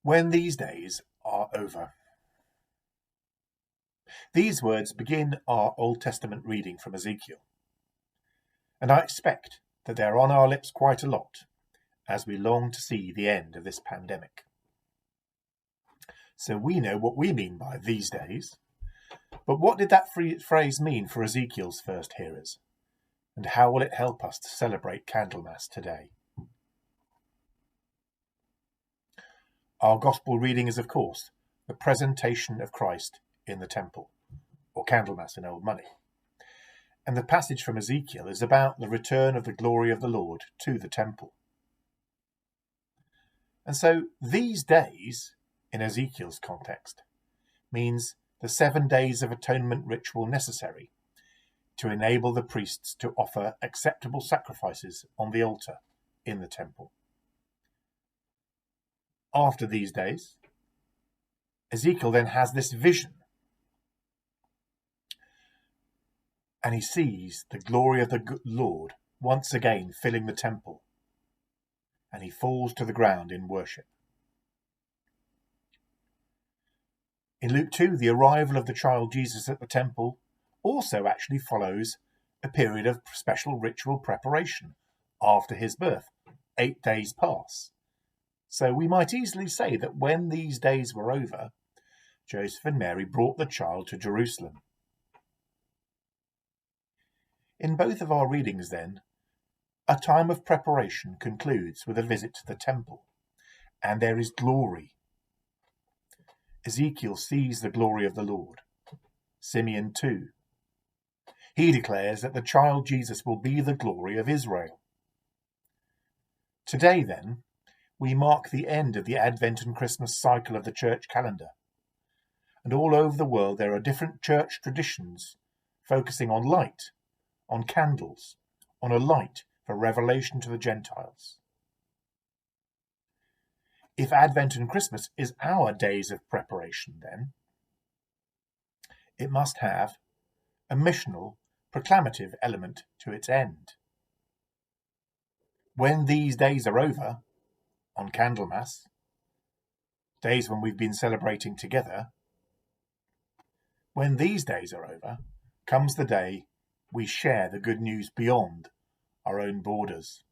when these days are over. These words begin our Old Testament reading from Ezekiel, and I expect that they're on our lips quite a lot as we long to see the end of this pandemic. So we know what we mean by these days, but what did that phrase mean for Ezekiel's first hearers, and how will it help us to celebrate Candlemas today? Our Gospel reading is, of course, the presentation of Christ in the temple, or Candlemas in Old Money. And the passage from Ezekiel is about the return of the glory of the Lord to the temple. And so these days, in Ezekiel's context, means the 7 days of atonement ritual necessary to enable the priests to offer acceptable sacrifices on the altar in the temple. After these days, Ezekiel then has this vision, and he sees the glory of the Lord once again filling the temple, and he falls to the ground in worship. In Luke 2, the arrival of the child Jesus at the temple also actually follows a period of special ritual preparation after his birth. 8 days pass. So we might easily say that when these days were over, Joseph and Mary brought the child to Jerusalem. In both of our readings, then, a time of preparation concludes with a visit to the temple, and there is glory. Ezekiel sees the glory of the Lord. Simeon too. He declares that the child Jesus will be the glory of Israel. Today, then, we mark the end of the Advent and Christmas cycle of the church calendar. And all over the world there are different church traditions focusing on light, on candles, on a light for revelation to the Gentiles. If Advent and Christmas is our days of preparation, then it must have a missional, proclamative element to its end. When these days are over, on Candlemas, days when we've been celebrating together, when these days are over, comes the day we share the good news beyond our own borders.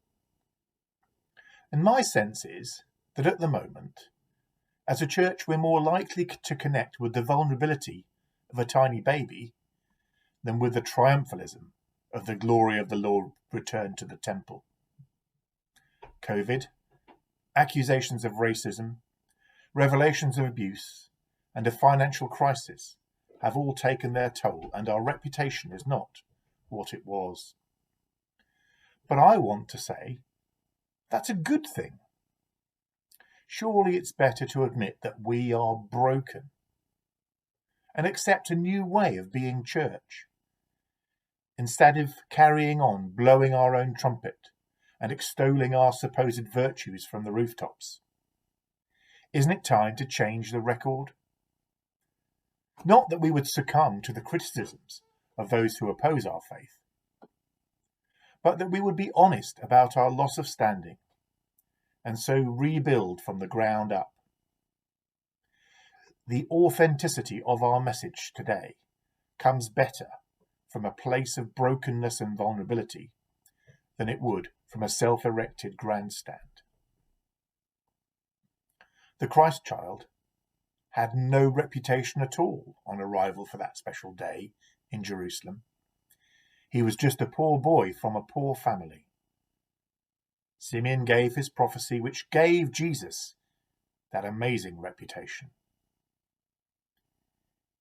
And my sense is that at the moment, as a church, we're more likely to connect with the vulnerability of a tiny baby than with the triumphalism of the glory of the Lord returned to the temple. COVID, accusations of racism, revelations of abuse, and a financial crisis have all taken their toll, and our reputation is not what it was. But I want to say that's a good thing. Surely it's better to admit that we are broken and accept a new way of being church, instead of carrying on blowing our own trumpet and extolling our supposed virtues from the rooftops. Isn't it time to change the record? Not that we would succumb to the criticisms of those who oppose our faith, but that we would be honest about our loss of standing and so rebuild from the ground up. The authenticity of our message today comes better from a place of brokenness and vulnerability than it would from a self-erected grandstand. The Christ child had no reputation at all on arrival for that special day in Jerusalem. He was just a poor boy from a poor family. Simeon gave his prophecy, which gave Jesus that amazing reputation.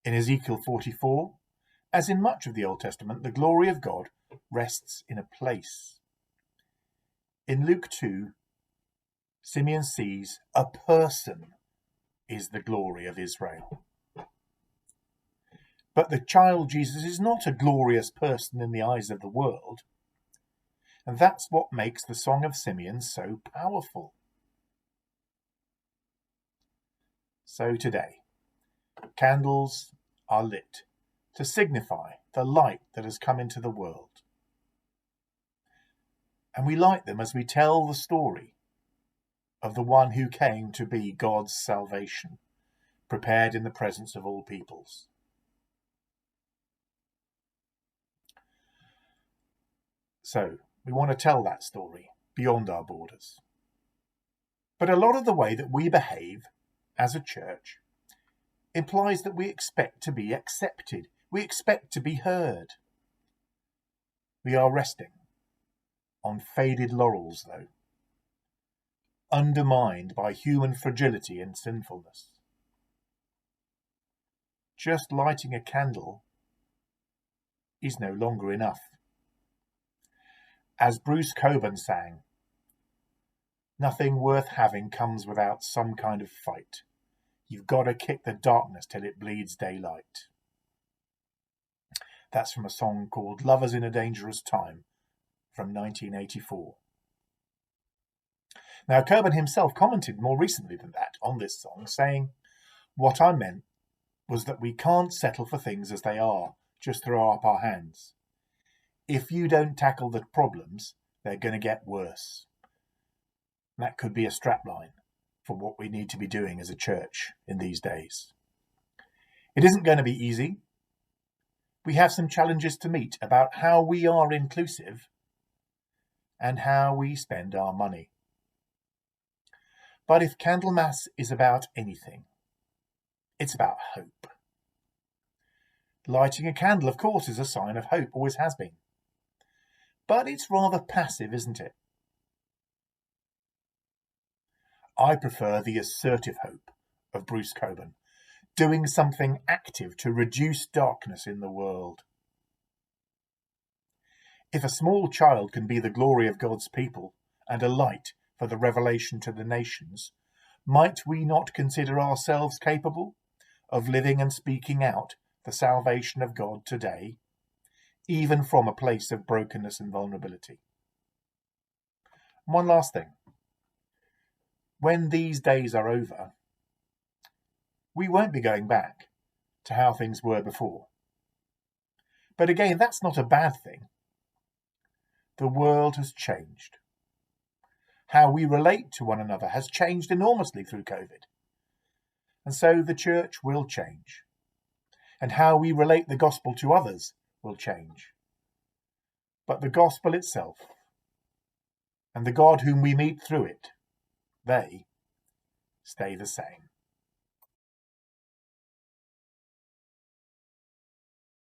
In Ezekiel 44, as in much of the Old Testament, the glory of God rests in a place. In Luke 2, Simeon sees a person is the glory of Israel. But the child Jesus is not a glorious person in the eyes of the world. And that's what makes the Song of Simeon so powerful. So today, candles are lit to signify the light that has come into the world. And we light them as we tell the story of the one who came to be God's salvation, prepared in the presence of all peoples. So, we want to tell that story beyond our borders. But a lot of the way that we behave as a church implies that we expect to be accepted. We expect to be heard. We are resting on faded laurels, though, undermined by human fragility and sinfulness. Just lighting a candle is no longer enough. As Bruce Cockburn sang, nothing worth having comes without some kind of fight. You've got to kick the darkness till it bleeds daylight. That's from a song called Lovers in a Dangerous Time from 1984. Now, Cockburn himself commented more recently than that on this song, saying, "What I meant was that we can't settle for things as they are, just throw up our hands. If you don't tackle the problems, they're going to get worse." That could be a strapline for what we need to be doing as a church in these days. It isn't going to be easy. We have some challenges to meet about how we are inclusive and how we spend our money. But if Candlemas is about anything, it's about hope. Lighting a candle, of course, is a sign of hope, always has been. But it's rather passive, isn't it? I prefer the assertive hope of Bruce Cockburn, doing something active to reduce darkness in the world. If a small child can be the glory of God's people and a light for the revelation to the nations, might we not consider ourselves capable of living and speaking out the salvation of God today, even from a place of brokenness and vulnerability? One last thing. When these days are over, we won't be going back to how things were before. But again, that's not a bad thing. The world has changed. How we relate to one another has changed enormously through COVID. And so the church will change. And how we relate the gospel to others will change. But the gospel itself and the God whom we meet through it, they stay the same.